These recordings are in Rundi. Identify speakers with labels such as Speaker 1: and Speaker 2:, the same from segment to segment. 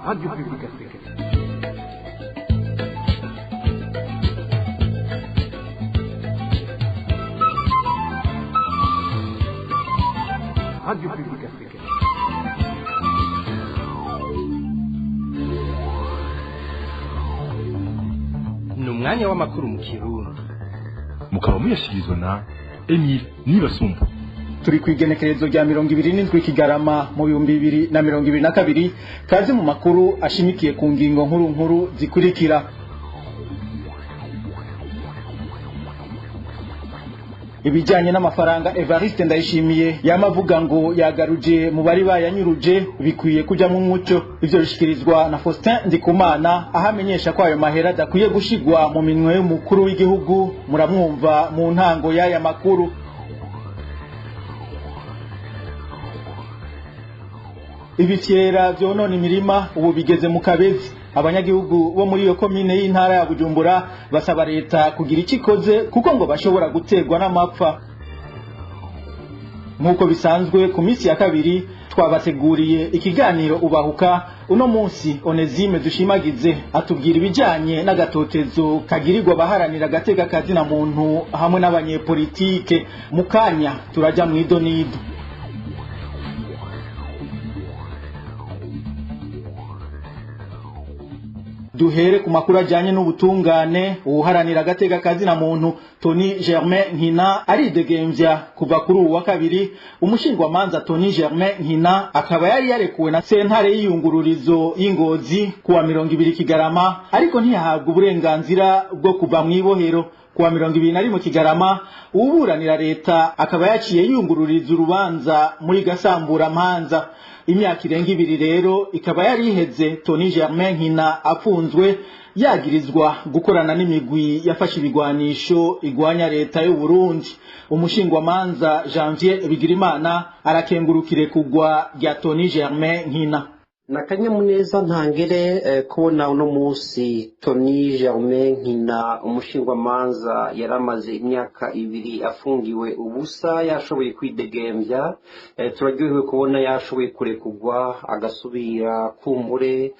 Speaker 1: Radio Publique Africaine. Radio Publique Africaine.
Speaker 2: Ni umwanya w'amakuru mu Kirundi.
Speaker 3: Mukaba muyashikirizwa na Emile Nibasumba.
Speaker 4: Turi kwigenekerezo rya 27 Kigarama mu 2022 kazi mu makuru ashimikiye ku ngingo nkuru zikurikira. Ibijanye n'amafaranga Evariste Ndayishimiye yamavuga ngo yagaruje mu bari bayanyuruje bikwiye kuja mu muco. Ivyo bishikirizwa na Faustin Ndikumana ahamenyesha ko ayo mahera adakwiye gushigwa mu minwe y'umukuru w'igihugu. Muramwumva mu ntango y'aya makuru. Ibisyera vyonona imirima ubu bigeze mu Kabezi. Abanyagihugu bo muri iyo komine y'intara ya Bujumbura basaba leta kugira icikoze kuko ngo bashobora guterwa n'amapfa. Nkuko bisanzwe ku minsi ya kabiri twabateguriye ikiganiro ubahuka. Uno munsi Onezime Dushimagize atubwira ibijanye n'agatotezo kagirirwa baharanira agateka kazina muntu hamwe n'abanyepolitike. Mukanya turaja mu idonido. Duhere ku makuru ajanye n'ubutungane. Uharanira agateka kazina muntu Tony Germain Nkina aridegemvya kuva kuri uwa kabiri. Umushingwamanza Tony Germain Nkina akaba yari yarekuwe na sentare y'iyungururizo y'Ingozi kuwa 20 Kigarama, ariko ntiyahabwa uburenganzira bwo kuva mu ibohero. Kuwa 20 mu Kigarama uburanira leta akaba yaciye yungururiza urubanza muri Gasambura Manza. Imyaka irenga 2 rero ikaba yari iheze Tony Germain Nkina afunzwe yagirizwa gukorana n'imigwi yafashe ibigwanisho igwanya leta y'u Burundi. Umushingwamanza Janvier Bigirimana arakengurukire kugwa rya Tony Germain Nkina.
Speaker 5: Nakanyamuneza ntangere kubona uno munsi Tony Germain Nkina umushingwamanza yaramaze imyaka 2 afungiwe ubusa yashoboye kwidegemvya. Turaryohewe kubona yashoboye kurekugwa agasubira kumbure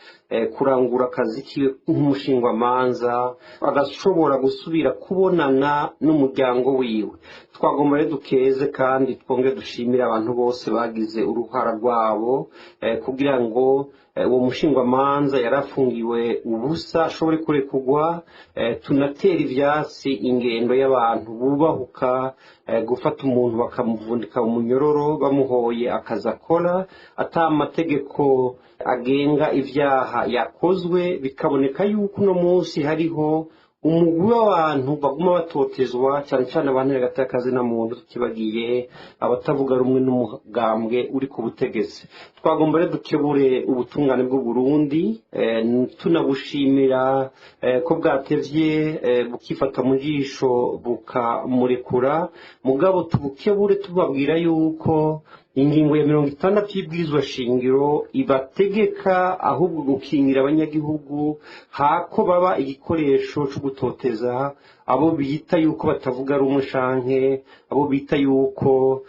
Speaker 5: kurangura akazi kiwe nk'umushingwamanza, agashobora gusubira kubonana n'umuryango wiwe. Twagomba rero dukeze kandi twongere dushimira abantu bose bagize uruhara rwabo kugira ngo uwo mushingwamanza yarafungiwe ubusa ashobore kurekugwa. Tunatera ivyasi ingendo y'abantu bubahuka gufata umuntu bakamuvundika umunyororo bamuhoye akazakora ata amategeko agenga ivyaha yakozwe. Bikaboneka yuko uno munsi hariho umugwi w'abantu baguma batotezwa cyane cyane abantu bagataka kazi na muntu tukibagiye abatavuga rumwe n'umugambwe uri ku butegetsi. Twagomba rero dukebure ubutungane bw'u Burundi, tunabushimira ko bwatevye bukifata mu jisho bukamurekura. Mugabo tubukebure tubabwira yuko ingingo ya 60 y'ibwirizwa shingiro ibategeka ahubwo gukingira abanyagihugu hako baba igikoresho cyo gutoteza abo bita yuko batavuga rumwe shanke abo bita yuko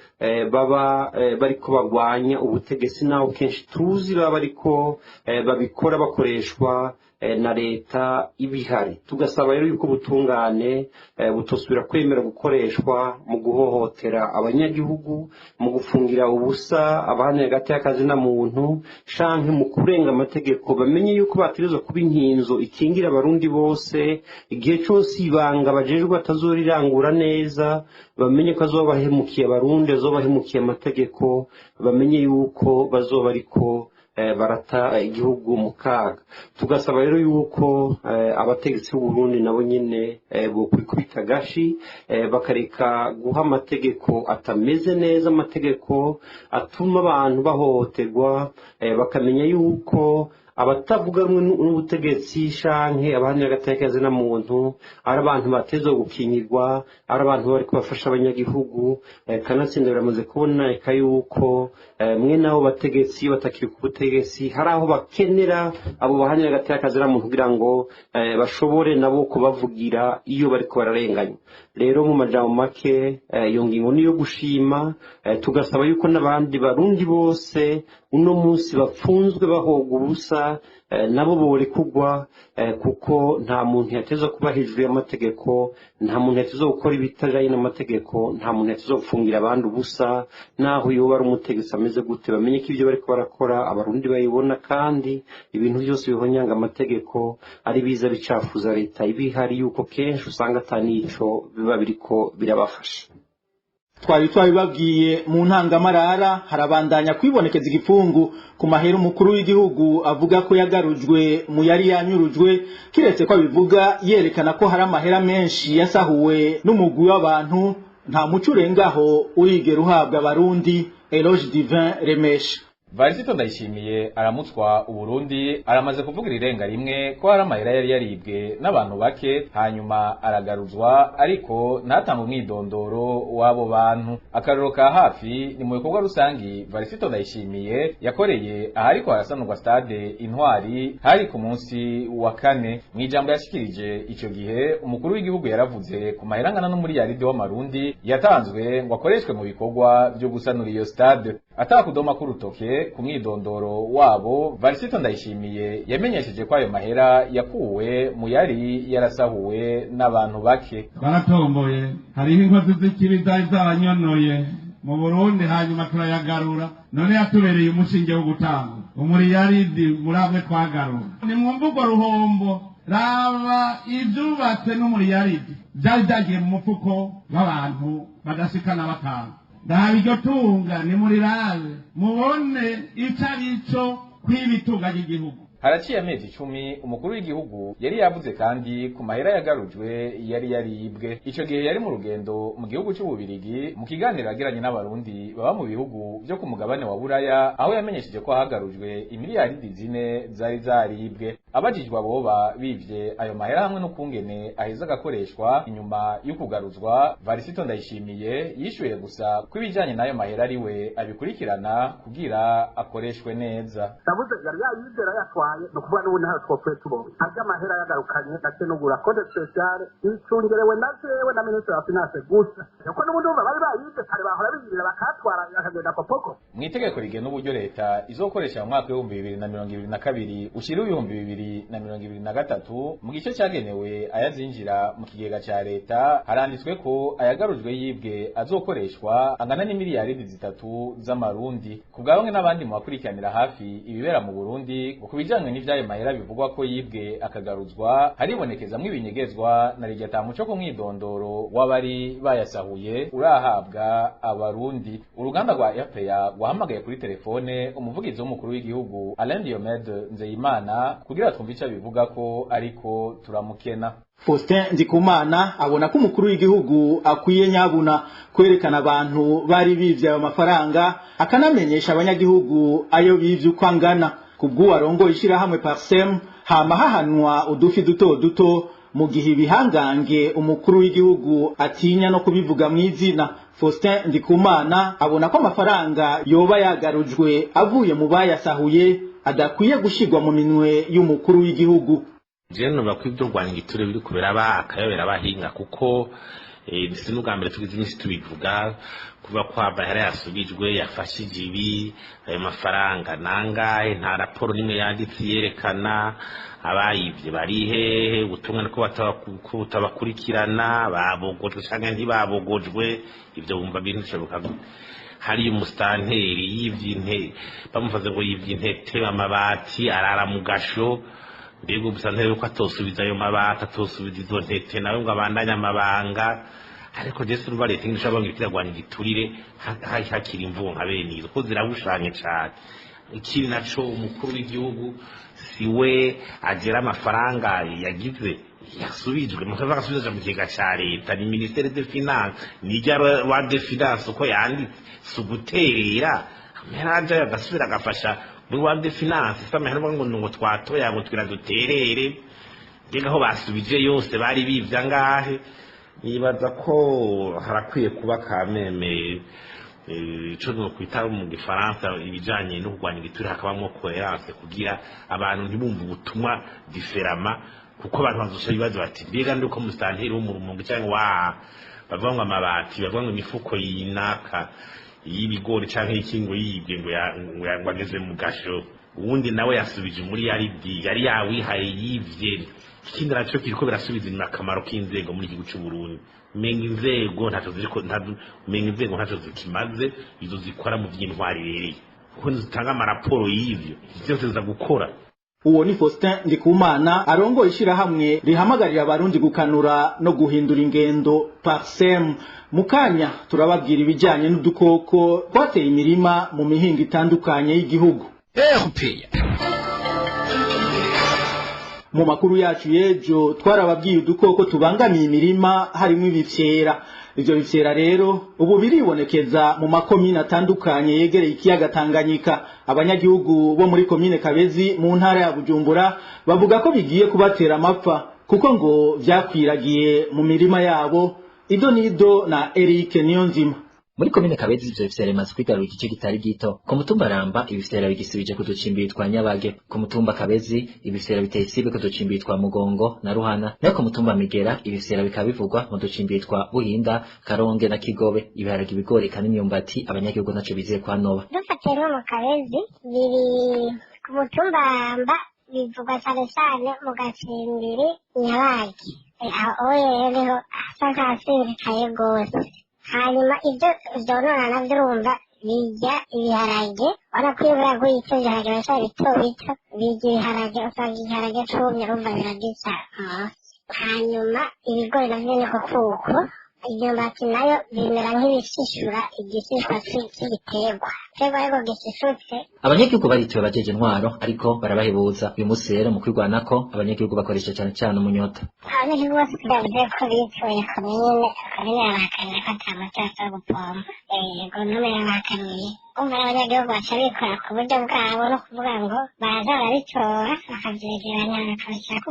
Speaker 5: baba bariko bagwanya ubutegetsi. Naho kenshi tuzi baba bariko babikora bakoreshwa na leta ibihari. Tugasaba rero yuko ubutungane butosubira kwemera gukoreshwa mu guhohotera abanyagihugu, mu gufungira ubusa abana hagati y'akazi na muntu shanke mu kurenga amategeko. Bamenye yuko bategerezwa kuba inkinzo ikingira abarundi bose igihe cyose ibanga bajejwe batazorirangura neza. Bamenye ko azobahemukiye abarundi, azobahemukiye amategeko. Bamenye yuko bazoba ariko barata igihugu mu kaga. Tugasaba rero yuko abategetsi b'u Burundi nabo nyene bokwikubita gashi bakareka guha amategeko atameze neza, amategeko atuma abantu bahohoterwa. Bakamenya yuko abatavuga rumwe n'ubutegetsi shanke abandi agatekaze na muntu ari abantu bateze gukingirwa, ari abantu bari kubafasha abanyagihugu. Kanatsinda biramaze kubona yuko mwe nabo bategetsi batakiri ku butegetsi hari aho bakenera abo bahanye agatekaze na muntu kugira ngo bashobore nabo kubavugira iyo bari ko bararenganya. Rero mu majambo make iyo ngingo niyo gushima. Tugasaba yuko n'abandi barundi bose uno munsi bapfunzwe bahoga ubusa leta nabo borekugwa kuko nta muntu yateza kuba hejuru y'amategeko, nta muntu yateza gukora ibitajanye n'amategeko, nta muntu yateza gufungira abandi ubusa, naho yoba ari umutegetsi ameze gute bamenye ko ibyo bariko barakora abarundi bayibona, kandi ibintu byose bihonyanga amategeko ari biza bicafuza leta ibihari yuko kenshi usanga atanico biba biriko birabafasha.
Speaker 4: twari twabibabwiye mu ntangamarara harabandanya kwibonekeza igipfungu ku mahera umukuru w'igihugu avuga ko yagarujwe mu yari yanyurujwe, kiretse ko abivuga yerekana ko hari amahera menshi yasahuwe n'umugwi w'abantu nta muco urengaho urigera uhabwa abarundi. Eloge Divin Remesha.
Speaker 6: Varisito Ndayishimiye aramutswa Uburundi aramaze kuvugira irenga rimwe ko hari amahera yari yaribwe n'abantu bake hanyuma aragaruzwa, ariko ntatanga umwidondoro w'abo bantu. Akarero ka hafi ni mu bikorwa rusangi Varisito Ndayishimiye yakoreye ahariko harasanurwa stade Intwari hari ku munsi wa kane. Mu ijambo yashikirije ico gihe umukuru w'igihugu yaravuze ku mahera angana n'umuriyaridi w'amarundi yatanzwe ngo akoreshwe mu bikorwa byo gusanura iyo stade. Atakudoma k'urutoke ku mwidondoro wabo, Varisito Ndayishimiye yamenyesheje ko ayo mahera yakuwe mu yari yarasahuwe n'abantu bake.
Speaker 7: Baratomboye, hariho inkozi z'ikibi zari zaranyonoye mu Burundi hanyuma turayagarura, none yatubereye umushinge wo gutanga umuriyaridi muramwe twagarura. Ni mu mvugo ruhombo raba ivyubatse n'umuriyaridi byari byagiye mu mufuko w'abantu badashikana batanga. Ndaha iryo tunga ni muri rabe mubone ico arico kw'ibitunga ry'igihugu.
Speaker 6: Haraciye amezi 10 umukuru w'igihugu yari yavuze kandi ku mahera yagarujwe yari yaribwe. Ico gihe yari mu rugendo mu gihugu cy'Ububirigi, mu kiganiro yagiranye n'abarundi baba mu bihugu byo ku mugabane wa Buraya, aho yamenyesheje ko hagarujwe imiliyaridi 4 zari zaribwe. Abajijwe aboba bivye ayo mahera hamwe no kungene aheza agakoreshwa inyuma y'ukugaruzwa, Varisito Ndayishimiye yishuye gusa kwibijanye n'ayo mahera ariwe abikurikirana kugira akoreshwe neza.
Speaker 1: Ndavuze yari yizera yatwaye no kuvuga n'ubu ntaho twopfuye tubonye arya mahera yagarukanye ndetse n'ugura code speciale icungerewe na jewe na ministre wa finance gusa yuko n'ubundi bari bayize kare bahora bizirira bakatwara akagenda kopoko.
Speaker 6: Mu itegeko rigena uburyo leta izokoresha mu mwaka w'ibihumbi 2022 ushira ibihumbi 2023 mu gice cyagenewe ayazinjira mu kigega cya leta haranditswe ko ayagarujwe yibwe azokoreshwa angana n'imiliyaridi 3 z'amarundi. Ku bwabamwe n'abandi mu bakurikiranira hafi ibibera mu Burundi ngo kubijanywe n'ivyayo mahera bivugwa ko yibwe akagaruzwa haribonekezamwe ibinyegezwa na rigata muco ko mwidondoro w'abari bayasahuye urahabwa abarundi. Uruganda rwa RPA rwahamagaye kuri telefone umuvugizi w'umukuru w'igihugu Alain Diomede Nzeyimana kugira twumve ico bivuga ko ariko turamukena.
Speaker 4: Faustin Ndikumana abona ko umukuru w'igihugu akwiye nyabuna kwerekana abantu bari bivye ayo mafaranga akanamenyesha abanyagihugu ayo bivye uko angana. Kubwo arongo ishirahamwe Parsem hama hahanwa udufi duto duto mu gihe ibihangange umukuru w'igihugu atinya no kubivuga mw'izina. Faustin Ndikumana abona ko amafaranga yoba yagarujwe avuye mu bayasahuye adakwiye gushirwa mu minwe y'umukuru w'igihugu.
Speaker 8: Jeno bakwibyo rwangiture biri kubera bakayobera bahinga kuko sinubwa mbere tugize iminsi tubivuga kuva kwa bahera yasubijwe yafashije ibi ayo mafaranga nangahe nta raporo nimwe yanditse yerekana abayivye bari hehe ubutumwa ko batabakurikirana babogojwe cyangwa ntibabogojwe ibyo bumva bintu bishoboka. Hari umustanteri y'ivyinte bamufaze ngo y'ivyinte amabati arara mu gasho mbego busanteri ko atosubiza ayo mabati atosubiza izo ntete nawe ngo abandanya amabanga ariko Jesu ruba leta ngisha bangi kiragwanya giturire hakiri imvugo nka bene izo ko zirabushanye cyane. Ikiri naco umukuru w'igihugu siwe agera amafaranga yagize yasubijwe mutava gasubiza mu kigega cya leta ni ministère de finance ni wa de finance uko yanditse suguterera meraje agasubira agafasha muri wa de finance samahera ngo twatoya ngo twira duterere ngenga ho basubije yose bari bivya ngahe. Nibaza ko harakwiye kuba kameme ico no kwita mu gifaransa ibijanye no kugwanya igiturire hakabamwo coherence kugira abantu ntibumva ubutumwa diferama kuko abantu bazosha ibibazo bati mbega nduko mustanteri wo mu rumonge cyangwa bavuga ngo amabati bavuga ngo imifuko yinaka y'ibigori canke ikingo yibwe ngo yageze mu gasho uwundi nawe yasubije muri yaridi yari yawihaye yivye ikindi naco kiriko birasubiza inyuma akamaro k'inzego muri igihugu cy'u Burundi menga inzego ntaco zikimaze izo zikora mu by'intwari rero kuko zitanga amaraporo y'ivyo byose ziza gukora.
Speaker 4: Uwo ni Faustin Ndikumana arongoye ishirahamwe rihamagarira abarundi gukanura no guhindura ingendo Parsem. Mukanya turababwira ibijanye n'udukoko twateye imirima mu mihingo itandukanye y'igihugu. Mu makuru yacu yejo twarababwiye udukoko tubangamiye imirima harimo ibifyera. Ivyo bifyera rero ubu biribonekeza mu makomine atandukanye yegereye ikiyaga Tanganyika. Abanyagihugu bo muri komine Kabezi mu ntara ya Bujumbura bavuga ko bigiye kubatera amapfa kuko ngo vyakwiragiye mu mirima yabo. Ido nido na Eric Niyonzima.
Speaker 9: Muri komine Kabezi ivyo bifyera bimaze kwigarura igice kitari gito. Ku mutumba Ramba ibifyera bigisubije ku ducimbiri twa Nyabage. Ku mutumba Kabezi ibifyera biteye isibe ku ducimbiri twa Mugongo na Ruhana. Nayo ku mutumba Migera ibifyera bikabivugwa mu ducimbiri twa Buhinda, Karonge na Kigobe. Ibiharage ibigori kandi imyumbati abanyagihugu naco bizeye kwa Noba.
Speaker 10: Dufatiye nko mu Kabezi biri ku mutumba Ramba bivugwa cyane mu gacimbiri Nyabage. Aho rero asa nk'asirikaye gose. Hanyuma ibyo zonona navyo urumva bijya ibiharage wanakwibura guhita ibiharage bashaka bito bito bijya ibiharage usanga ibiharage cumye urumva biragisa hanyuma ibigori navyo niko kuko imyumbati nayo bimera nk'ibishishura igishishwa c'igiterwa terwa ariko gishishutse.
Speaker 9: Abanyagihugu barituye bajeje intwaro ariko barabahebuza. Uyu musi rero mu kwigwanako abanyagihugu bakoresha cyane umunyota.
Speaker 10: Abanyagihugu bose bavuze ko bituye komine yabahakaniye ko ata muti ashobora gupompa gonome yabahakaniye umva abanyagihugu baca bikora ku buryo bwabo no kuvuga ngo baza barabitora bakavyegeranya bakabishirako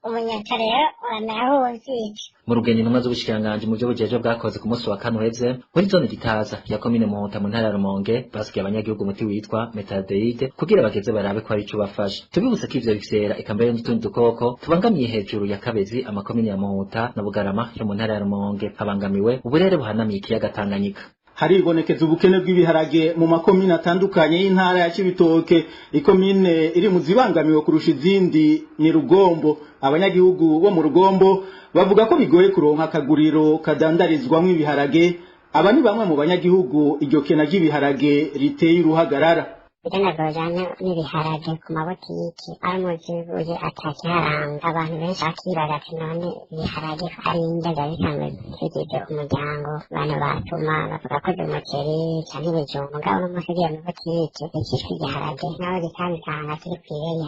Speaker 10: umunyota rero uramera nk'uwuvyibye.
Speaker 9: Mu rugendo intumwa z'ubushikiranganji mu vy'ubujeje bwakoze ku munsi wa kane uheze muri zone Gitaza ya komine Muhuta mu ntara ya Rumonge basikiye abanyagihugu umuti witwa Metadeide kugira bageze barabe ko ari ico bafasha. Tubibutse ko ivyo bifyera ikambere n'utundi dukoko tubangamiye hejuru ya Kabezi amakomine ya Muhuta na Bugarama yo mu ntara ya Rumonge habangamiwe uburere buhanamiye ikiyaga Tanganyika.
Speaker 4: Haribonekeza ubukene bw'ibiharage mu makomine atandukanye y'intara ya Cibitoke. Ikomine iri mu zibangamiwe kurusha izindi ni Rugombo. Abanyagihugu bo mu Rugombo bavuga ko bigoye kuronka akaguriro kadandarizwamwo ibiharage. Aba ni bamwe mu banyagihugu iryo kena ry'ibiharage riteye uruhagarara.
Speaker 10: Idanagojanya n'ibiharage ku mabotiki aramuzibuye atakiharanga abantu benshi bakibaza ati none ibiharage ari indya bisanzwe bigize umuryango abantu batuma bavuga ko umuceri canke ibijumba ngabo n'umunsi ugiye mu botiki ikishwe igiharage nawe gikabisanga kiri kw'ibeyi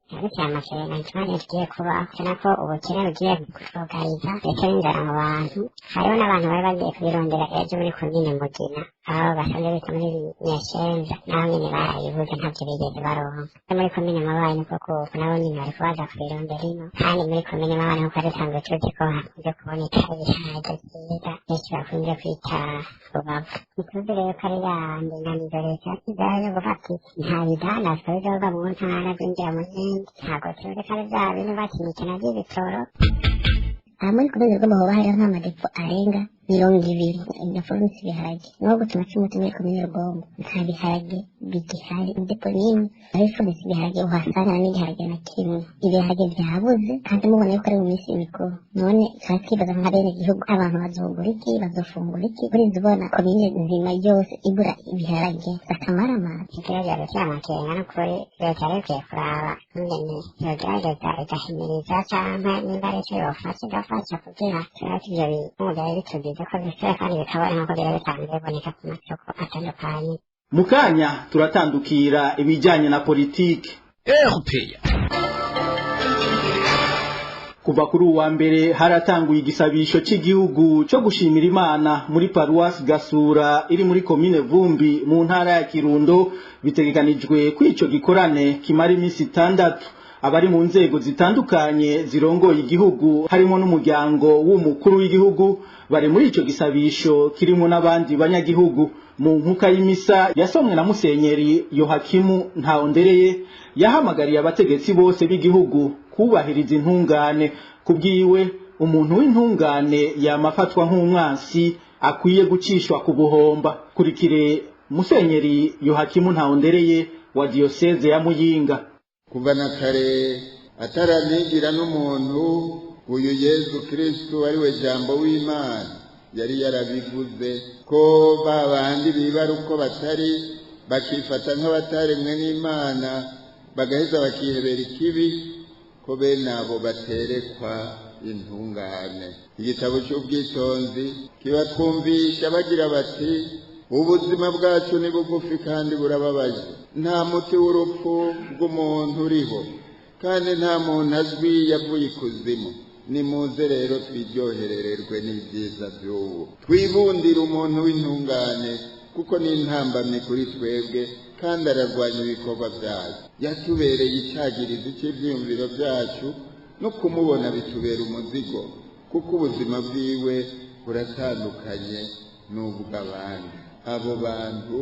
Speaker 10: harikira amaceri na ikibazo kigiye kubaho ubona ko ubukene bugiye kutwugariza ndetse n'inzara mu bantu. Hariho n'abantu bari bagiye kubirondera ejo muri komine Mugina aho basanzwe bita muri Nyeshenza naho nyene barayibuze ntavyo bigeze baronka. Muri komine Mabayi niko kuko nabo nyene bariko baza kubirondera ino kandi muri komine Mabayi nkuko dusanzwe tuzi ko hakunze kuboneka ibiharage vyiza benshi bakunze kwita Rubavu. Ntituzi rero ko ari ya ndinganizo leta yasizeho yo kuvuga ati nta bidandazwa bizoza mu ntara vyinjira mu zindi ntabwo tuzi ko ari vya bintu bakinikana vy'ibitoro. Aha muri komine Rugombo hariho nk'amadepo arenga 20 yafunze ibiharage no gutuma cyumuti muri komine Rugombo nta biharage bigihari depo nini arifunze ibiharage uhasanga n'igiharage na kimwe ibiharage byabuze kandi mubona yuko ari mu minsi mikuru none twakibaza nka bene gihugu abantu bazogura iki bazofungura iki kuri zibona komine nzima yose ibura ibiharage akamarama ikigaragara cy'amakenga no kuri leta rero kuraba ingene yogerageza igahimiriza cyangwa niba ari icyo yofasha igafasha kugira turate ibyo bimugaye bitugize ko bifite kandi bikabona nk'uko biri bisanzwe biboneka ku masoko atandukanye.
Speaker 4: Mukanya turatandukira ibijyanye na politike. Kuva kuri uwa mbere haratanguye igisabisho cy'igihugu cyo gushimira Imana muri Paruwasi Gasura iri muri komine Vumbi mu ntara ya Kirundo. Bitegekanijwe ko ico gikorane kimara iminsi 6. Abari mu nzego zitandukanye zirongoye igihugu harimo n'umuryango w'umukuru w'igihugu bari muri ico gisabisho kirimo n'abandi banyagihugu. Mu nkuka y'imisa yasomwe na Musenyeri Yohakimu Ntahondereye yahamagariye abategetsi bose b'igihugu kubahiriza intungane. Kubwiwe umuntu w'intungane yamafatwa nk'umwansi akwiye gucishwa ku buhomba. Kurikire Musenyeri Yohakimu Ntahondereye wa diyoseze ya Muyinga.
Speaker 11: Kuva na kare ataranigira n'umuntu uyu Yesu Kristo ari we jambo w'Imana yari yarabivuze ko babandi bibara uko batari bakifata nk'abataremwe n'Imana bagaheza bakihebera ikibi ko bene abo baterekwa intungane. Igitabo cy'ubwitonzi kibatwumvisha bagira bati ubuzima bwacu ni bugufi kandi burababaje, nta muti w'urupfu rw'umuntu uriho kandi nta muntu azwi yavuye ikuzimu. Nimuze rero twiryoherererwe n'ibyiza by'ubu, twibundire umuntu w'intungane kuko ni intambamyi kuri twebwe kandi ararwanya ibikorwa byacu. Yatubereye icyagirizi cy'ibyiyumviro byacu no kumubona bitubera umuzigo kuko ubuzima bwiwe buratandukanye n'ubw'abandi. Abo bantu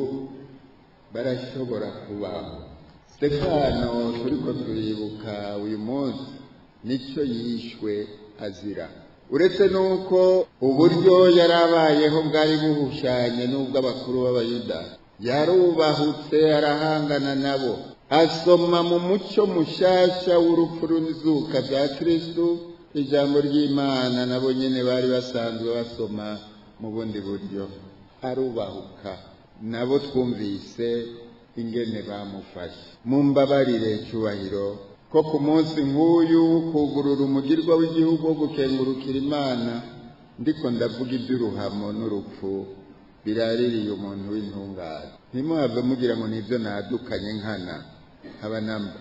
Speaker 11: barashobora kubaho. Stefano turiko turibuka uyu munsi nicyo yishwe azira, uretse nuko uburyo yarabayeho bwari buhushanye n'ubw'abakuru b'Abayuda. Yarubahutse arahangana nabo, asoma mu mucyo mushasha w'urupfu n'uzuka bya Kristo ijambo ry'Imana nabo nyene bari basanzwe basoma mu bundi buryo. Arubahuka nabo twumvise ingene bamufashe. Mumbabarire cyubahiro ko ku munsi nk'uyu kugurura umugirwa w'igihugu wo gukengurukira Imana ndiko ndavuga iby'uruhamo n'urupfu biraririye umuntu w'intungane. Ntimuhave mugira ngo nibyo nadukanye nkana abanamba.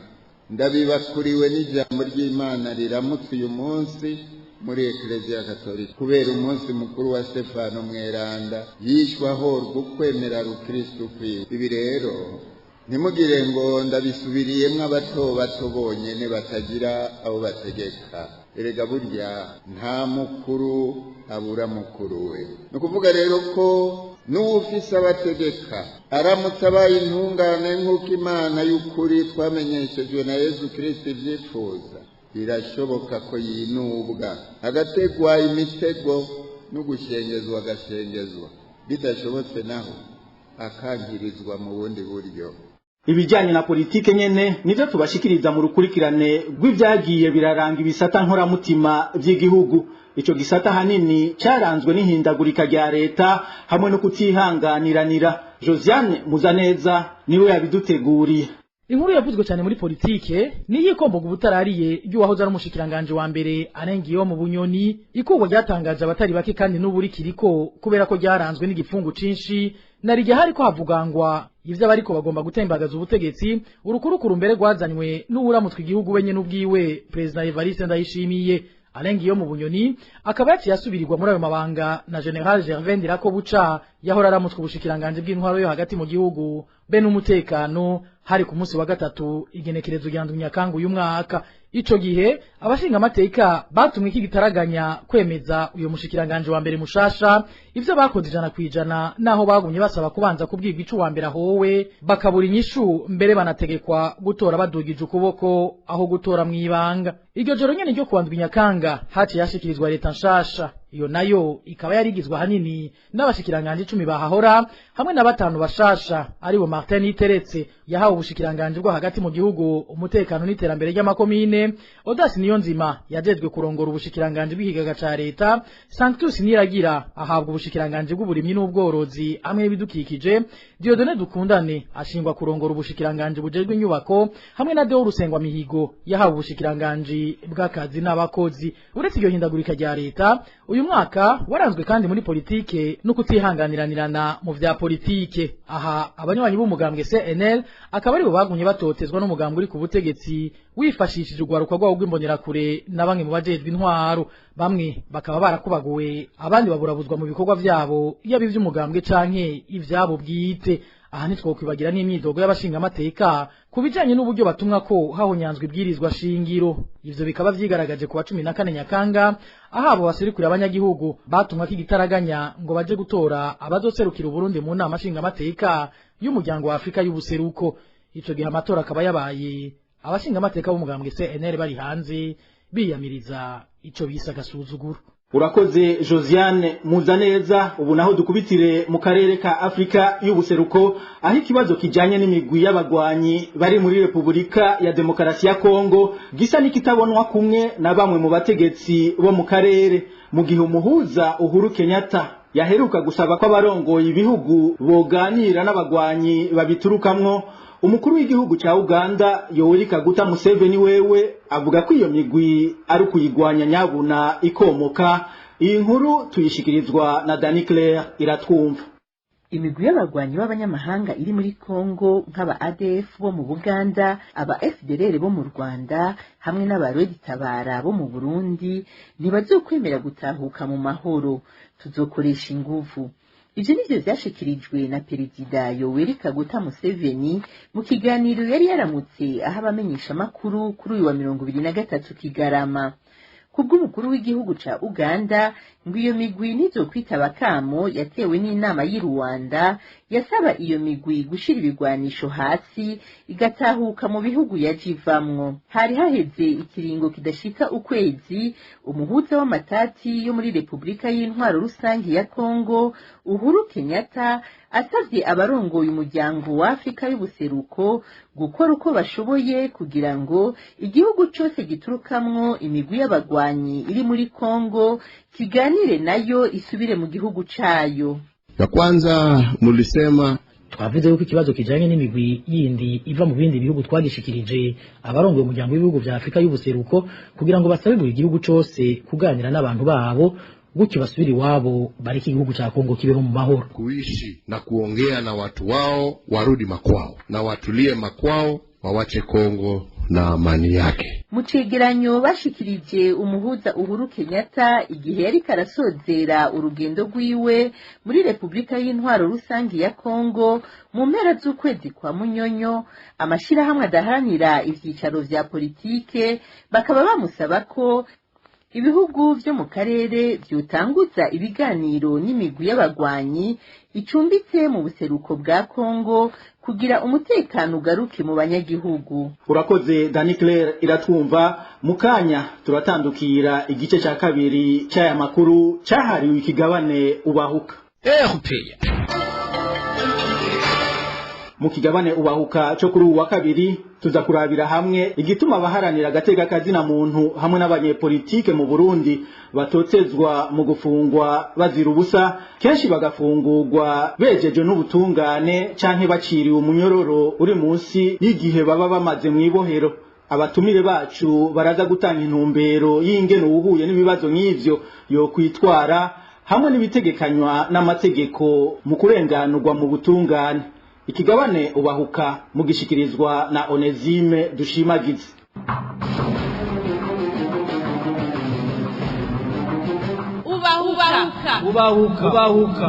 Speaker 11: Ndabibakuriwe n'ijambo ry'Imana riramutse uyu munsi muri Eklezia Katolika kubera umunsi mukuru wa Stefano Mweranda yishwa ahorwa ukwemera Rukristo kwiwe. Ibi rero ntimugire ngo ndabisubiriyemwo abato bato bonyene batagira abo bategeka. Erega burya nta mukuru abura mukuru we. Ni ukuvuga rero ko n'uwufise abategeka aramutse abaye intungane nk'uko Imana y'ukuri twamenyeshejwe na Yesu Kristo ivyifuza, birashoboka ko yinubwa agategwa imitego no gushengezwa agashengezwa, bidashobotse naho akangirizwa mu bundi buryo.
Speaker 4: Ibijyanye na politike nyene nivyo tubashikiriza mu rukurikirane rw'ivyagiye biraranga ibisata nkoramutima vy'igihugu. Ico gisata hanini caranzwe n'ihindagurika rya leta hamwe no kutihanganiranira. Josiane Muzaneza niwe yabiduteguriye.
Speaker 12: Inkuru yavuzwe cyane muri politike ni yikomboga ubutarariye y'uwahoze ari umushikiranganje wa mbere arengiyo mu Bunyoni. Ikurwa ryatangaje abatari bake kandi n'uburi kiriko kubera ko ryaranzwe n'igifungu cinshi narije hariko havugangwa ivyo abariko bagomba gutembagaza ubutegetsi. Urukurukuru mbere rwazanywe n'uburamutwe igihugu wenye n'ubwiwe President Evariste Ndayishimiye. Arengiyo mu Bunyoni akaba yasubirirwa muri ayo mabanga na General Gervais Ndirakobuca yahora aramutswe ubushikiranganje bw'intwaro yo hagati mu gihugu be n'umutekano hari ku munsi wa gatatu igenekerezo rya Nyakanga uyu mwaka. Ico gihe abashinga amateka batumwe iki gitaraganya kwemeza uyo mushikiranganje wa mbere mushasha ivyo bakoze 100% naho bagumye basaba kubanza kubwirwa ico wa mbere ahowe bakabura inyishu mbere banategekwa gutora badugije ukuboko aho gutora mwibanga. Iryo joro nyene ryo kuwandwa Nyakanga haci yashikirizwa leta nshasha. Iyo nayo ikaba yarigizwe hanini n'abashikiranganje 10 bahahora hamwe na 5 bashasha aribo Martin Iteretse yahawe ubushikiranganje bwo hagati mu gihugu umutekano n'iterambere ry'amakomine. Odasi Niyonzima yajejwe kurongora ubushikiranganje bw'ikigaga ca leta. Sanctus Niragira ahabwa ubushikiranganje bw'uburimyi n'ubworozi amwe n'ibidukikije. Dieudonné Dukundane ashingwa kurongora ubushikiranganje bujejwe inyubako hamwe na Deo Rusengwa Mihigo yahawe ubushikiranganje bw'akazi n'abakozi. Uretse iryo hindagurika rya leta uyu mwaka waranzwe kandi muri politike no kutihanganiranirana mu vya politike. Aha abanywanyi b'umugambwe CNL akaba aribo bagumye batotezwa n'umugambwe uri ku butegetsi wifashishije urwaruka rwawo rw'imbonerakure na bamwe mu bajejwe intwaro. Bamwe bakaba barakubaguwe abandi baburabuzwa mu bikorwa vyabo yaba ivy'umugambwe canke ivyabo bwite. Aha ntitwokwibagira n'imyidogo y'abashinga amateka kubijanye n'uburyo batumwa ko hahonyanzwe ibwirizwa shingiro. Ivyo bikaba vyigaragaje ku wa 14 Nyakanga ahabo baserukira abanyagihugu batumwa kigitaraganya ngo baje gutora abazoserukira Burundi mu nama nshinga amateka y'umuryango wa Afrika y'ubuseruko. Ico gihe amatora akaba yabaye abashinga amateka b'umugambwe CNL bari hanze biyamiriza ico bisa gasuzuguro.
Speaker 4: urakoze Josiane Muzaneza. Ubu naho dukubitire mu karere ka Afrika y'ubuseruko aho ikibazo kijanye n'imigwi y'abagwanyi bari muri Republika ya Demokarasi ya Kongo gisa n'ikitabonwa kumwe na bamwe mu bategetsi bo mu karere, mu gihe umuhuza Uhuru Kenyatta yaheruka gusaba ko abarongoye ibihugu boganira n'abagwanyi babiturukamwo. Umukuru w'igihugu ca Uganda Yoweri Kaguta Museveni wewe avuga ko iyo migwi ari kuyigwanya nyabuna ikomoka. Iyi nkuru tuyishikirizwa na Dani Claire Iratwumva.
Speaker 13: Imigwi y'abagwanyi b'abanyamahanga iri muri Kongo nk'aba ADF bo mu Buganda, aba FDLR bo mu Rwanda hamwe n'abarodi tabara bo mu Burundi ntibazokwemera gutahuka mu mahoro, tuzokoresha inguvu. Ivyo nivyo vyashikirijwe na Perezida Yoweri Kaguta Museveni mu kiganiro yari yaramutse aho abamenyesha makuru kuri uyu wa 23 Kigarama. Kubw'umukuru w'igihugu ca Uganda ngo iyo migwi nizokwitaba kamo yatewe n'inama y'i Rwanda yasaba iyo migwi gushira ibigwanisho hasi igatahuka mu bihugu yajivamwo. Hari haheze ikiringo kidashika ukwezi umuhuza w'amatati yo muri Republika y'Intwaro Rusangi ya Kongo Uhuru Kenyatta asavye abarongoye umuryango wa Afrika y'ubuseruko gukora uko bashoboye kugira ngo igihugu cyose giturukamwo imigwi y'abagwanyi iri muri Kongo kiganire nayo isubire mu gihugu cayo.
Speaker 14: Ya kwanza mulisema
Speaker 12: twavuze yuko ikibazo kijanye n'imigwi yindi iva mu bindi bihugu twagishikirije abarongoye umuryango w'ibihugu vya Afrika y'ubuseruko kugira ngo basabe buri gihugu cyose kuganira n'abantu babo gutyo basubiri wabo bariki igihugu cha Kongo kibeho mu mahoro,
Speaker 14: kuishi na kuongea na watu wao warudi makwao na watulie makwao, wawache Kongo na amani yake.
Speaker 13: Mu cegeranyo bashikirije umuhuza Uhuru Kenyatta igihe yari karasozera urugendo rwiwe muri Republika y'Intwaro Rusangi ya Kongo mu mpera z'ukwezi kwa Munyonyo, amashirahamwe adaharanira ivyicaro vya politike bakaba bamusaba ko ibihugu vyo mu karere vyotanguza ibiganiro n'imigwi y'abagwanyi icumbitse mu buseruko bwa Kongo kugira umutekano ugaruke mu banyagihugu.
Speaker 4: Urakoze Dani Claire Iratwumva. Mukanya turatandukira igice ca kabiri c'aya makuru cahariwe ikigabane ubahuka. Mu kigabane ubahuka cyo kuri uwa kabiri tuza kurabira hamwe igituma abaharanira agateka kazina muntu hamwe n'abanyepolitike mu Burundi batotezwa mu gufungwa bazira ubusa, kenshi bagafungurwa bejeje n'ubutungane canke baciriwe umunyororo uri munsi y'igihe baba bamaze mu ibohero. Abatumire bacu baraza gutanga intumbero y'ingene uhuye n'ibibazo nk'ivyo yo kwitwara hamwe n'ibitegekanywa n'amategeko mu kurenganurwa mu butungane. Ikigabane ubahuka mugishikirizwa na Onezime Dushimagize.
Speaker 12: Ubahuka.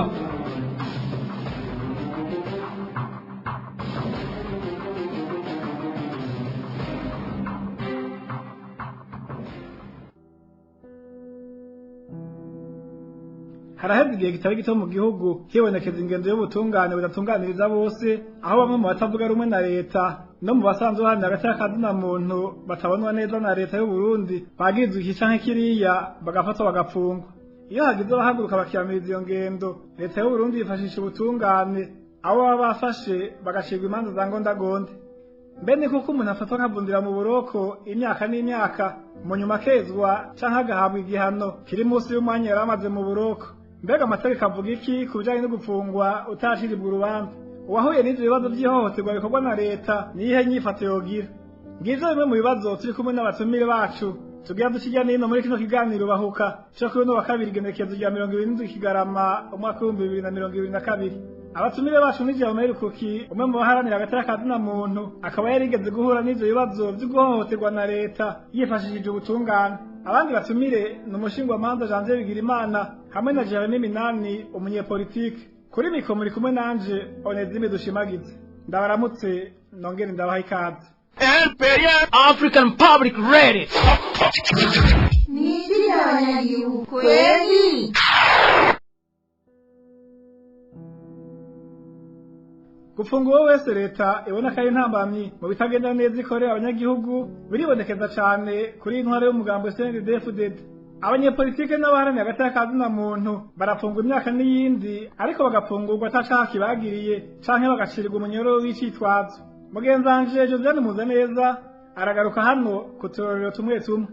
Speaker 15: Haraheze igihe kitari gito mu gihugu hibonekeza ingendo y'ubutungane budatunganiriza bose, aho bamwe mu batavuga rumwe na leta no mu basanzwe baharanira agateka kazina muntu batabonwa neza na leta y'u Burundi bagirizwa iki canke kiriya bagafatwa bagapfungwa. Iyo hagize abahaguruka bakiyamiriza iyo ngendo, leta y'u Burundi yifashisha ubutungane abo baba bafashe bagacirwa imanza za ngondagonde. Mbene kuko umuntu afatwa nkavundira mu buroko imyaka n'imyaka mu nyuma akezwa canke agahabwa igihano kiri munsi y'umwanya yari amaze mu buroko. Mbega amategeko avuga iki ku bijanye no gufungwa utashirirwa urubanza? Uwahuye n'ivyo bibazo vy'ihohoterwa bikorwa na leta niyihe nyifato yogira? Ngivyo bimwe mu bibazo turi kumwe n'abatumire bacu tugira dukijya nino muri kino kiganiro ubahuka cyo kuri no wa kabiri genekezo rya 27 Kigarama umwaka wa 2022. Abatumire bacu ni Jerome Rukuki, umwe mu baharanira agateka kazina muntu, akaba yarigeze guhura n'ivyo bibazo vyo guhohoterwa na leta yifashishije ubutungane. Abandi batumire ni umushingwamanza Janvier Bigirimana hamwe na Jeremy Minani umunyepolitike. Kuri mikoro muri kumwe nanje Onezime Dushimagize. Ndabaramutse nongere ndabaha ikaze.
Speaker 2: African Public Radio.
Speaker 16: Nisi y'abanyagihugu kweli.
Speaker 15: Gufungwa wese leta ibona ko ari intambamyi mu bitagenda neza ikorera abanyagihugu biribonekeza cyane kuri intwaro y'umugambo CNDD-FDD. abanyepolitike n'abaharanira agateka ka zina muntu barafungwa imyaka n'iyindi ariko bagafungurwa atacaha kibagiriye canke bagacirirwa umunyororo w'icitwazo. Mugenzanje Josiane Muzaneza aragaruka hano ku turorero tumwe tumwe.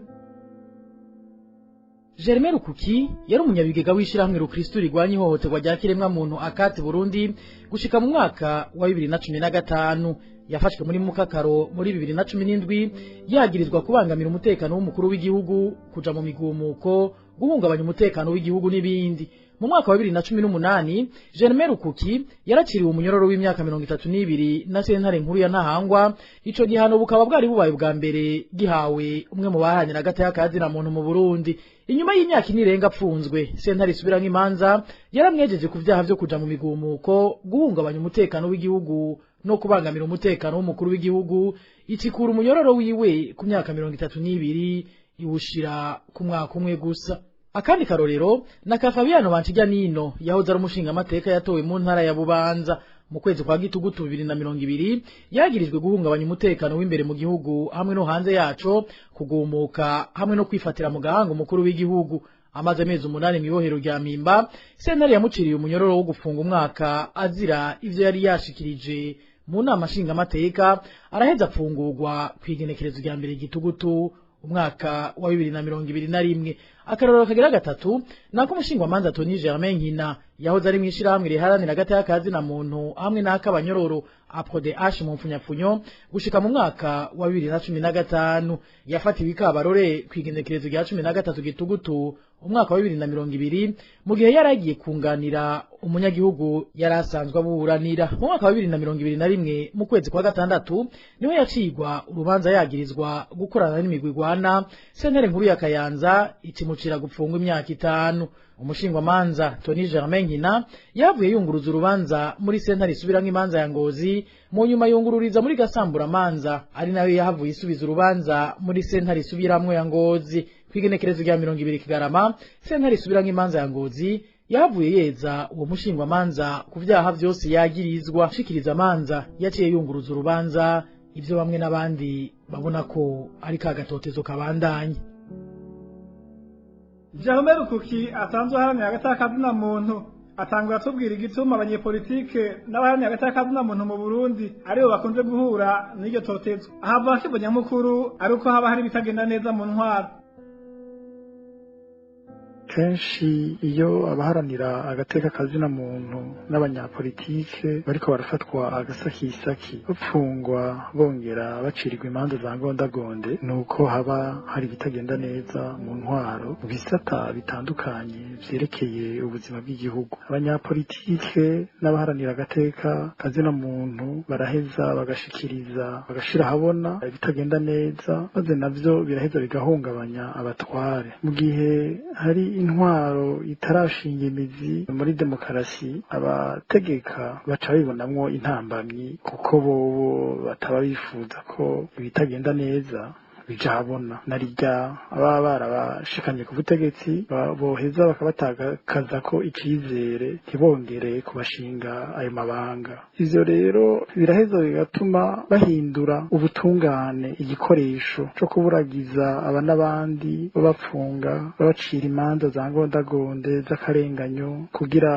Speaker 12: Germain Rukuki yari umunyabigega w'ishirahamwe Rukristo rigwanya ihohoterwa rya kiremwa muntu akati Burundi gushika mu mwaka wa 2015. Yafashwe muri mukakaro muri 2017 yagirizwa kubangamira umutekano w'umukuru w'igihugu, kuja mu migumuko, guhungabanya umutekano w'igihugu n'ibindi. Mu mwaka wa 2018 Germain Rukuki yaraciriwe umunyororo w'imyaka 32 na sentare nkuru ya Ntahangwa. Ico gihano bukaba bwari bubaye bwa mbere gihawe umwe mu baharanira agateka ka zina muntu mu Burundi. Inyuma y'imyaka inirenga apfunzwe, sentare isubiramwo imanza yaramwejeje ku vyaha vyo kuja mu migumuko, guhungabanya umutekano w'igihugu no kubangamira umutekano w'umukuru w'igihugu, itikura umunyororo wiwe ku myaka 32 iwushira ku mwaka umwe gusa. Akandi karorero na Fabiano Bantiganino yahoze ari umushinga amateka yatowe mu ntara ya Bubanza mu kwezi kwa Gitugutu 2020 yagirijwe guhungabanya umutekano w'imbere mu gihugu hamwe no hanze yaco, kugumuka hamwe no kwifatira mu gahanga umukuru w'igihugu. Amaze amezi 8 mibohero rya Mpimba, sentare yamuciriye umunyororo wo gufunga umwaka azira ivyo yari yashikirije mu nama nshinga amateka, araheza apfungurwa kwigenekerezo rya mbere Gitugutu umwaka wa 2021. Akarorero kagira gatatu nako umushingwa manza Tony Germain Nkina yahoze ari mwishirahamwe riharanira agateka ka zina muntu hamwe n'akabanyororo APRODH mu mfunyapfunyo gushika mu mwaka wa 2015. Yafatiwe ikabarore kwigenekerezo rya 13 Gitugutu umwaka wa 2020 mu gihe yaragiye kunganira umunyagihugu yarasanzwe aburanira. Mu mwaka wa 2021 mu kwezi kwa gatandatu niho yacigwa urubanza yagirizwa gukorana n'imigwi igwana, sentare nkuru ya Kayanza itimucira gupfungwa imyaka 5. Umushingwa manza Tony Germain Nkina yavuye yunguruza urubanza muri sentare isubiramwo imanza ya Ngozi, mu nyuma yungururiza muri Gasambura manza ari nayo yahavuye isubiza urubanza muri sentare isubiramwo ya Ngozi. Kwigenekerezo rya 20 Kigarama, sentare isubiramwo imanza ya Ngozi yahavuye yeza uwo mushingwa manza ku vyaha vyose yagirizwa. Shikiriza manza yaciye yunguruza urubanza, ivyo bamwe n'abandi babona ko ari kagatotezo kabandanye.
Speaker 15: Germain Rukuki asanzwe aharanira agateka ka zina muntu atangura atubwira igituma abanyepolitike n'abaharanira agateka ka zina muntu mu Burundi aribo bakunze guhura n'iryo totezo. Ahava akibonye mukuru ari uko haba hari bitagenda neza mu ntwaro.
Speaker 17: kenshi iyo abaharanira agateka kazina muntu n'abanyapolitike bariko barafatwa agasakisaki bapfungwa bongera bacirirwa imanza za ngondagonde nuko haba hari bitagenda neza mu ntwaro mu bisata bitandukanye vyerekeye ubuzima bw'igihugu. Abanyapolitike n'abaharanira agateka kazina muntu baraheza bagashikiriza bagashira habona ibitagenda neza, maze navyo biraheza bigahungabanya abatware. Mu gihe hari intwaro itarashinga imizi muri demokarasi, abategeka baca bibonamwo intambamyi kuko bobo bataba bifuza ko ibitagenda neza bijahabona. Narirya ababa barabashikanye ku butegetsi boheza bakabatakaza ko icizere ntibongere kubashinga ayo mabanga. Ivyo rero biraheza bigatuma bahindura ubutungane igikoresho co kuburagiza aba n'abandi, babapfunga babacira imanza za ngondagonde z'akarenganyo kugira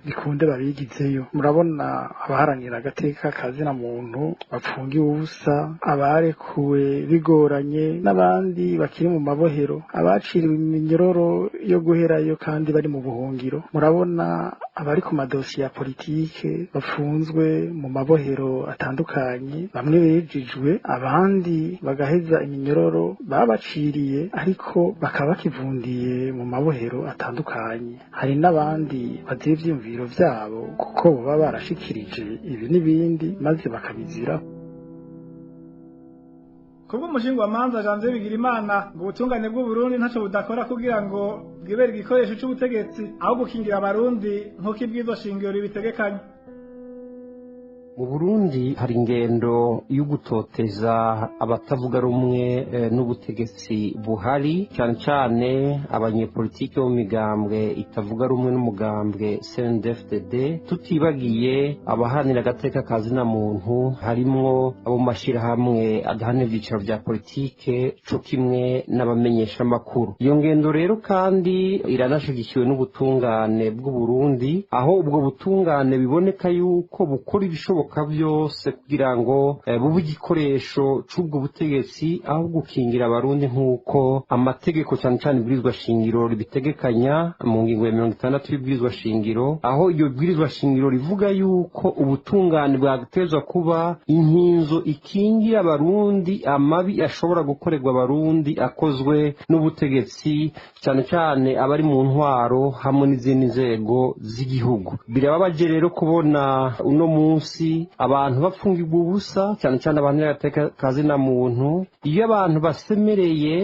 Speaker 17: bikunde babigizeyo. Murabona abaharanira agateka kazina muntu bapfungiwe ubusa, abarekuwe bigoranye n'abandi bakiri mu mabohero, abaciriwe iminyororo yo guherayo kandi bari mu buhungiro. Murabona abari ku madosi ya politike bafunzwe mu mabohero atandukanye, bamwe bejejwe abandi bagaheza iminyororo babaciriye ariko bakaba bakivundiye mu mabohero atandukanye. Hari n'abandi bazira ivyiyumviro vyabo kuko baba barashikirije ibi n'ibindi maze bakabizira.
Speaker 15: Kubwo umushingwa manza Janvier Bigirimana ngo ubutungane bw'u Burundi ntaco budakora kugira ngo bwibere igikoresho c'ubutegetsi aho gukingira abarundi nk'uko ibwizo shingiro bitegekanye.
Speaker 5: mu Burundi hari ingendo yo gutoteza abatavuga rumwe n'ubutegetsi buhari, cyane cyane abanyepolitiki bo mu migambwe itavuga rumwe n'umugambwe CNDD-FDD, tutibagiye abahanira agateka ka zina muntu harimwo abo mu mashirahamwe adahanira ibyiciro vya politike co kimwe n'abamenyesha amakuru. Iyo ngendo rero kandi iranashigikiwe n'ubutungane bw'u Burundi, aho ubwo butungane biboneka yuko bukora ibishoboka byose kugira ngo bube igikoresho c'ubwo butegetsi aho gukingira abarundi nk'uko amategeko cyane cyane ibwirizwa shingiro ribitegekanya mu ngingo ya 60 y'ibwirizwa shingiro, aho iyo bwirizwa shingiro rivuga yuko ubutungane bwagutezwa kuba inkinzo ikingira abarundi amabi ashobora gukorerwa abarundi akozwe n'ubutegetsi, cyane cyane abari mu ntwaro hamwe n'izindi nzego z'igihugu. Birababaje rero kubona uno munsi abantu bapfungirwa ubusa, cyane cyane abantu y'agateka ka zina muntu, iyo abantu basemereye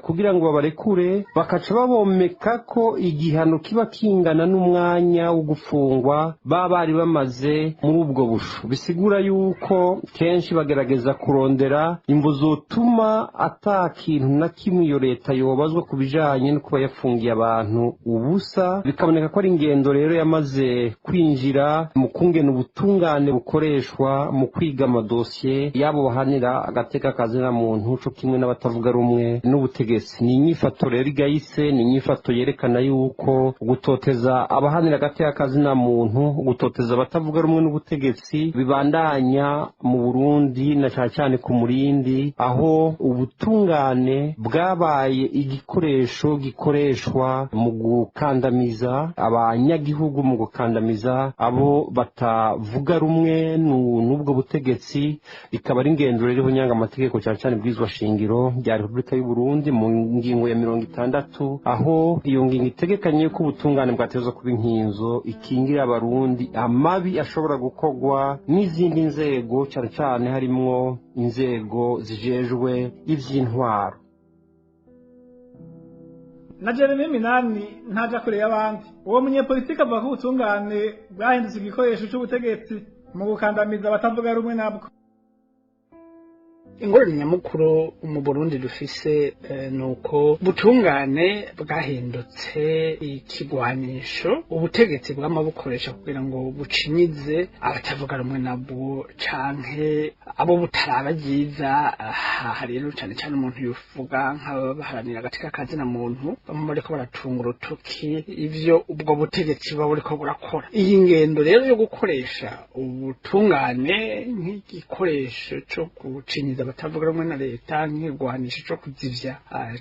Speaker 5: kugira ngo babarekure bakaca babomeka ko igihano kiba kingana n'umwanya wo gufungwa baba bari bamaze muri ubwo busho. Bisigura yuko kenshi bagerageza kurondera imvo zotuma ata kintu na kimwe iyo leta yobazwa ku bijanye no kuba yafungiye abantu ubusa. Bikaboneka ko ari ingendo rero yamaze kwinjira mu kungena ubutungane bukoreshwa mu kwiga amadosiye yabo bahanira agateka ka zina muntu co kimwe n'abatavuga rumwe n'ubutegetsi. Ni inyifato rero igayise, ni inyifato yerekana yuko gutoteza abahanira agateka ka zina muntu, gutoteza abatavuga rumwe n'ubutegetsi bibandanya mu Burundi, na cyane cyane ku Murindi, aho ubutungane bwabaye igikoresho gikoreshwa mu gukandamiza abanyagihugu, mu gukandamiza abo batavuga rumwe n'ubwo butegetsi. Ikaba ari ingendo rero bunyanga amategeko cyane cyane bwizwa shingiro rya Repubulika y'u Burundi mu ngingo ya 60, aho iyo ngingo itegekanye ko ubutungane bwatezwa kuba inkinzo ikingira abarundi amabi ashobora gukorwa n'izindi nzego, cyane cyane harimwo inzego zijejwe ivy'intwaro.
Speaker 15: Na Jeremy Minani ntaja kure y'abandi. Uwo munyepolitiki avuga ko ubutungane bwahindutse igikoresho c'ubutegetsi mu gukandamiza abatavuga rumwe nabwo.
Speaker 18: ingorane nyamukuru mu Burundi dufise nuko butungane bwahindutse ikigwanisho ubutegetsi bw'amabukoresha kugira ngo bucinyize abatavuga rumwe nabwo canke abo butarabagiza. Aha rero cyane cyane umuntu yuvuga nk'abaharanira agateka kazina muntu bamwe bariko baratunga urutoki ivyo ubwo butegetsi buba buriko burakora. Iyi ngendo rero yo gukoresha ubutungane nk'igikoresho cyo gucinyiza abatavuga rumwe na leta, nk'igwanisho cyo kuzivya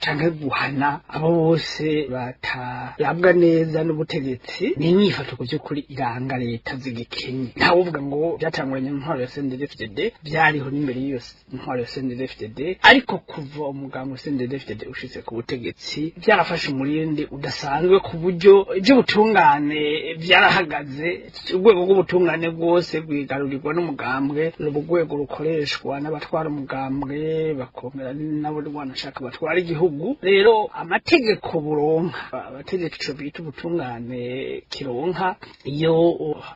Speaker 18: canke guhana abo bose batarabwa neza n'ubutegetsi, ni inyifato ku by'ukuri iranga leta zigikenye. Ntawe uvuga ngo byatanguranye n'intwaro ya CNDD-FDD, byariho n'imbere y'iyo intwaro ya CNDD-FDD, ariko kuva umugambi wa CNDD-FDD ushitse ku butegetsi byarafashe umurindi udasanzwe ku buryo iby'ubutungane byarahagaze. Urwego rw'ubutungane bwose rwigarurirwa n'umugambwe, urwego rukoreshwa n'abatwara umugambwe bakongera nabo rwanashaka batwara igihugu. Rero amategeko buronka, abategeko ico bita ubutungane kironka iyo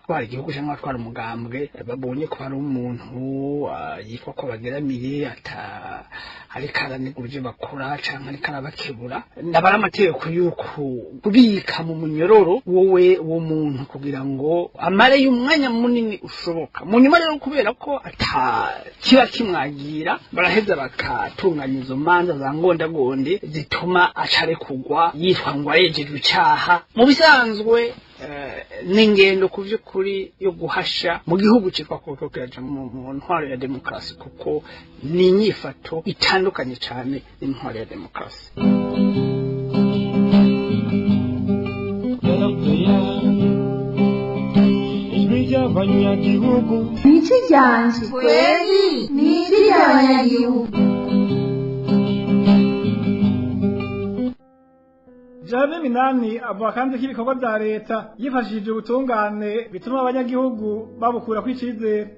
Speaker 18: twara igihugu cyangwa batwara umugambwe babonye ko hari umuntu yitwa ko bageramiye ariko aranegurije bakora canke ariko arabakebura, ndabara amategeko yuko kubika mu munyororo wowe uwo muntu kugira ngo amare y'umwanya munini ushoboka. Mu nyuma rero kubera ko kiba kimwagira, baraheza bakatunganya izo manza za ngondagonde zituma acare kugwa yitwa ngo ayejeje icaha. Mu bisanzwe n'ingendo ku by'ukuri yo guhasha mu gihugu cyitwa ko kiraja mu ntwaro ya demokarasi, kuko ni inyifato itandukanye cyane n'intwaro ya demokarasi.
Speaker 16: Niki ryanje kweli niki ry'abanyagihugu.
Speaker 15: Jeremy Minani avuga kandi ko ibikorwa bya leta yifashishije ubutungane bituma abanyagihugu babukura kw'icizere.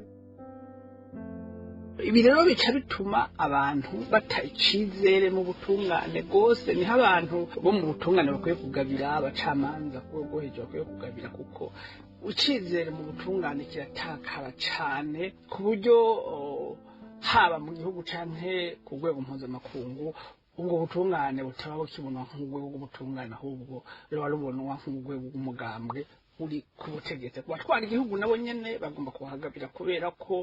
Speaker 18: Ibi rero bica bituma abantu batayicizere mu butungane rwose. Niho abantu bo mu butungane bakwiye kugabira, abacamanza rwo hejuru bakwiye kugabira, kuko icizere mu butungane kiratakara cyane ku buryo haba mu gihugu canke ku rwego mpuzamakungu ubwo butungane butaba bukibonwa nk'urwego rw'ubutungane ahubwo ruba rubonwa nk'urwego rw'umugambwe uri ku butegetsi kubatwara igihugu nabo nyene bagomba kuhagabira kubera ko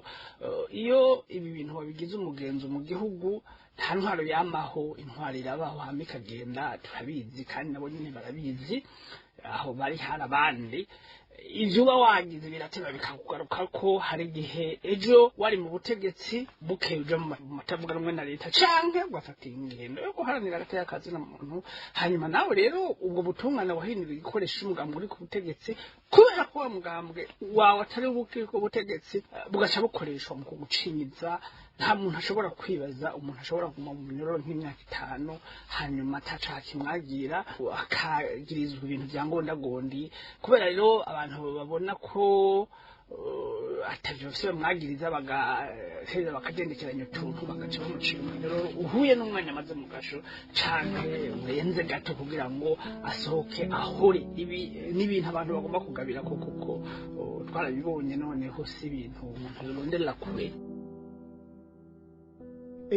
Speaker 18: iyo ibi bintu babigize umugenzo mu gihugu nta ntwaro yamaho intwaro irabaho hama ikagenda turabizi kandi nabo nyene barabizi aho bari hari abandi ivyo uba wagize birateba bikakugaruka ko hari igihe ejo wari mu butegetsi bukeye uja mu matavuga rumwe na leta canke ugafata ingendo yo guharanira agateka kazi na muntu hanyuma nawe rero ubwo butungane wahindura igikoresho umugambwe uri ku butegetsi kubera ko wa mugambwe wawe atari bukiri ku butegetsi bugaca bukoreshwa mu kugucinyiza nta muntu ashobora kwibaza umuntu ashobora kuguma mu minyororo nk'imyaka 5 hanyuma ataca kimwagira akagirizwa ibintu bya ngondagondi kubera rero abantu babona ko atavyo se bamwagiriza bagaheza bakagendekeranya utuntu bagaca bamucira minyororo uhuye n'umwanya maze mu gasho canke urenze gato kugira ngo asohoke ahore ibi n'ibintu abantu bagomba kugabira kuko twarabibonye noneho si ibintu umuntu yoronderera kure.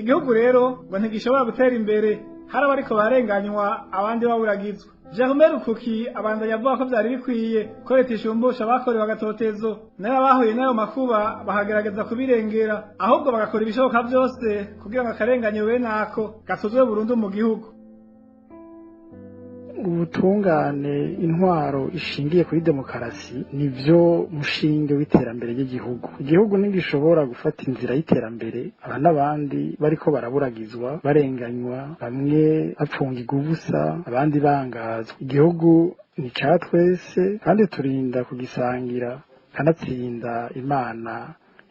Speaker 15: Igihugu rero ngo ntigishobora gutera imbere hari abariko barenganywa abandi baburagizwa. Jerome Rukuki abandanya avuga ko vyari bikwiye ko leta ishumbusha abakorewe agatotezo n'abahuye n'ayo makuba bahagerageza kubirengera ahubwo bagakora ibishoboka vyose kugira ngo akarenganyo bene ako gasozwe burundu mu gihugu.
Speaker 17: Ubutungane intwaro ishingiye kuri demokarasi nivyo mushinge w'iterambere ry'igihugu. Igihugu ntigishobora gufata inzira y'iterambere abana bandi bariko baraburagizwa barenganywa bamwe bapfungirwa ubusa abandi bangazwa. Igihugu ni ca twese kandi turinda kugisangira kanatsinda Imana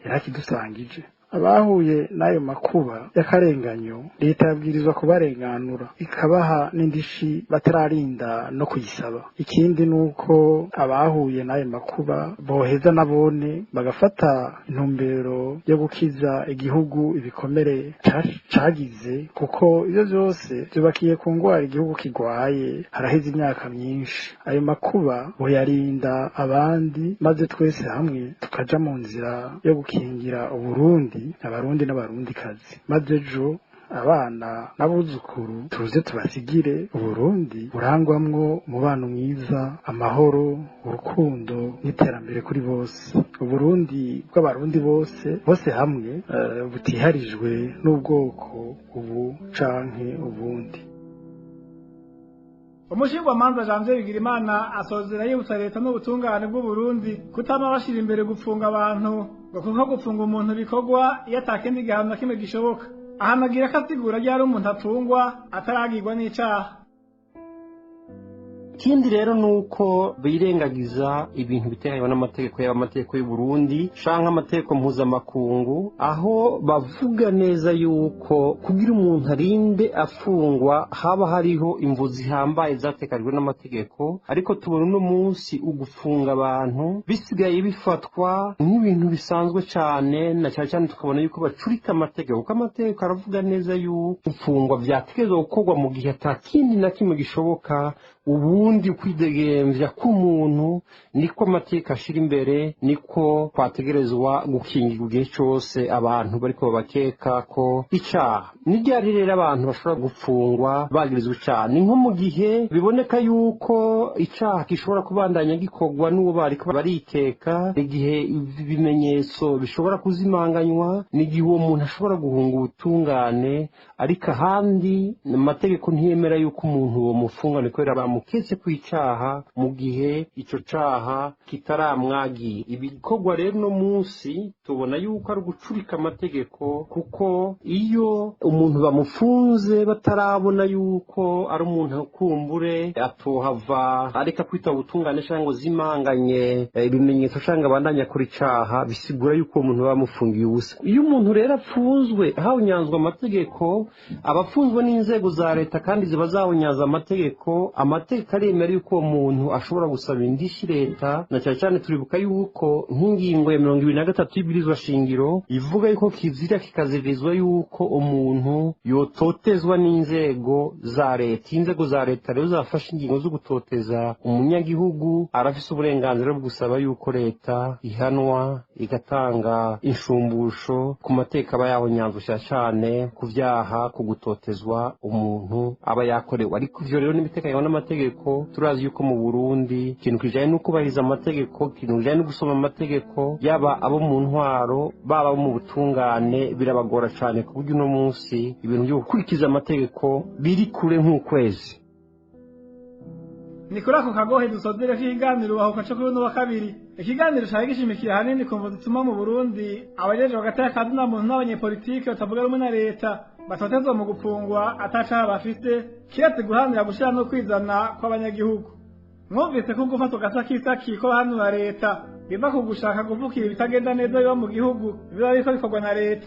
Speaker 17: yarakidusangije. Abahuye n'ayo makuba y'akarenganyo leta yabwirizwa kubarenganura ikabaha n'indishi batararinda no kuyisaba. Ikindi nuko abahuye n'ayo makuba boheza nabone bagafata intumbero yo gukiza igihugu ibikomere cagize kuko ivyo vyose vyubakiye ku ngwara igihugu kigwaye haraheze imyaka myinshi. Ayo makuba boyarinda abandi maze twese hamwe tukaja mu nzira yo gukingira Uburundi abarundi n'abarundi kazi maze ejo abana n'abuzukuru tuze tubasigire Uburundi burangwamwo umubano mwiza amahoro urukundo n'iterambere kuri bose. Uburundi bw'abarundi bose hamwe butiharijwe n'ubwoko ubu canke ubundi.
Speaker 15: Umushingwamanza Janvier Bigirimana asozera yibutsa leta n'ubutungane bw'u Burundi kutama bashira imbere gupfunga abantu ngo kuko gupfunga umuntu bikorwa iyo atakindi gihano kimwe gishoboka. Ahanagira akasigura ryari umuntu apfungwa ataragirwa n'icaha.
Speaker 5: Ikindi rero nuko birengagiza ibintu biteganywa n'amategeko y'amategeko y'u Burundi canke amategeko mpuzamakungu aho bavuga neza yuko kugira umuntu arinde afungwa haba hariho imvu zihambaye zatekajwe n'amategeko ariko tubona uno munsi ugufunga abantu bisigaye bifatwa nk'ibintu bisanzwe cane na cyane tukabona yuko bacurika amategeko kuko amategeko aravuga neza yuko gufungwa vyategerezwa gukorwa mu gihe atakindi na kimwe gishoboka. Ubundi kwidegemvya k'umuntu niko amateka ashira imbere niko kwategerezwa gukingirwa igihe cyose abantu bariko babakeka ko icaha. N'iryari rero abantu bashobora gupfungwa bagirizwa icaha ni nko mu gihe biboneka yuko icaha gishobora kubandanya gikorwa n'uwo bariko barikeka, igihe ibimenyetso bishobora kuzimanganywa, n'igihe uwo muntu ashobora guhunga ubutungane ariko ahandi amategeko ntiyemera yuko umuntu uwo mufunga ni kubera bamuketse kw'icaha mu gihe ico caha kitaramwagira. Ibikorwa rero no munsi tubona yuko ari gucurika amategeko kuko iyo umuntu bamufunze batarabona yuko ari umuntu kumbure atohava areka kwita ubutungane cyangwa zimanganye ibimenyetso cyangwa abandanya kuri caha bisigura yuko umuntu bamufungiye ubusa. Iyo umuntu rero apfunzwe hawunyanzwa amategeko abafunzwe n'inzego za leta kandi ziba zawunyaza amategeko ntaremera yuko uwo muntu ashobora gusaba indishyi leta, na cyane cyane turibuka yuko nk'ingingo ya 23 y'ibwirizwa shingiro ivuga yuko kizira kikazirizwa yuko umuntu yototezwa n'inzego za leta. Inzego za leta rero zafashe ingingo zo gutoteza umunyagihugu, arafise uburenganzira bwo gusaba yuko leta ihanwa igatanga inshumbusho ku mateka aba yahonyanzwe cyane ku vyaha ku gutotezwa umuntu aba yakorewe. Ariko ivyo rero n'ibitekanywa n'amategeko. Turazi yuko mu Burundi ikintu kijanye no kubahiriza amategeko, ikintu kijanye no gusoma amategeko, yaba abo mu ntwaro baba abo mu butungane birabagora cyane ku buryo uno munsi ibintu byo gukurikiza amategeko biri kure nk'ukwezi.
Speaker 15: ni kuri ako kagohe dusozere k'ikiganiro bahuka cyo kuri wa kabiri. Ikiganiro cyari gishimikiye hanini ku mvo zituma mu Burundi abajeje hagati y'akazi na muntu n'abanyepolitike batavuga rumwe na leta batotezwa mu gupfungwa atacaha bafite kiretse guhanira gushira no kwizana kw'abanyagihugu. Mwumvise ko gufatwa gasakisaki ko hano na leta biva ku gushaka kuvukira ibitagenda neza biba mu gihugu biba biko bikorwa na leta.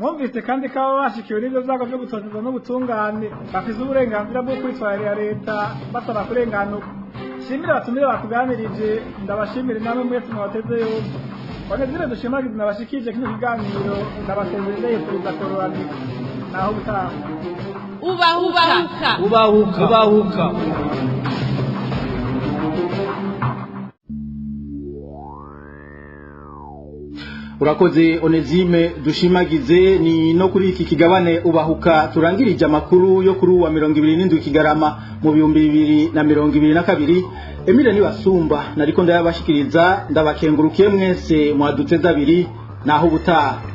Speaker 15: Mwumvise kandi ko abo bashikiwe n'ibyo byago byo gutotezwa no gutungane bafise uburenganzira bwo kwitwarira leta basaba kurenganuka. Shimira batumire batuganirije, ndabashimire namwe mwese mwateze yose. Wanezire dushimagize nabashikije kino kiganiro, ndabasezereye perezida Korani. Naho gutaha.
Speaker 2: Ubahuka.
Speaker 4: Urakoze Onezime dushimagize. Ni no kuri iki kigabane ubahuka turangirije amakuru yo kuri wa 27 Kigarama mu 2022. Emile ni basumba nariko ndayabashikiriza, ndabakengurukiye mwese mwaduteza abiri naho ubutaha.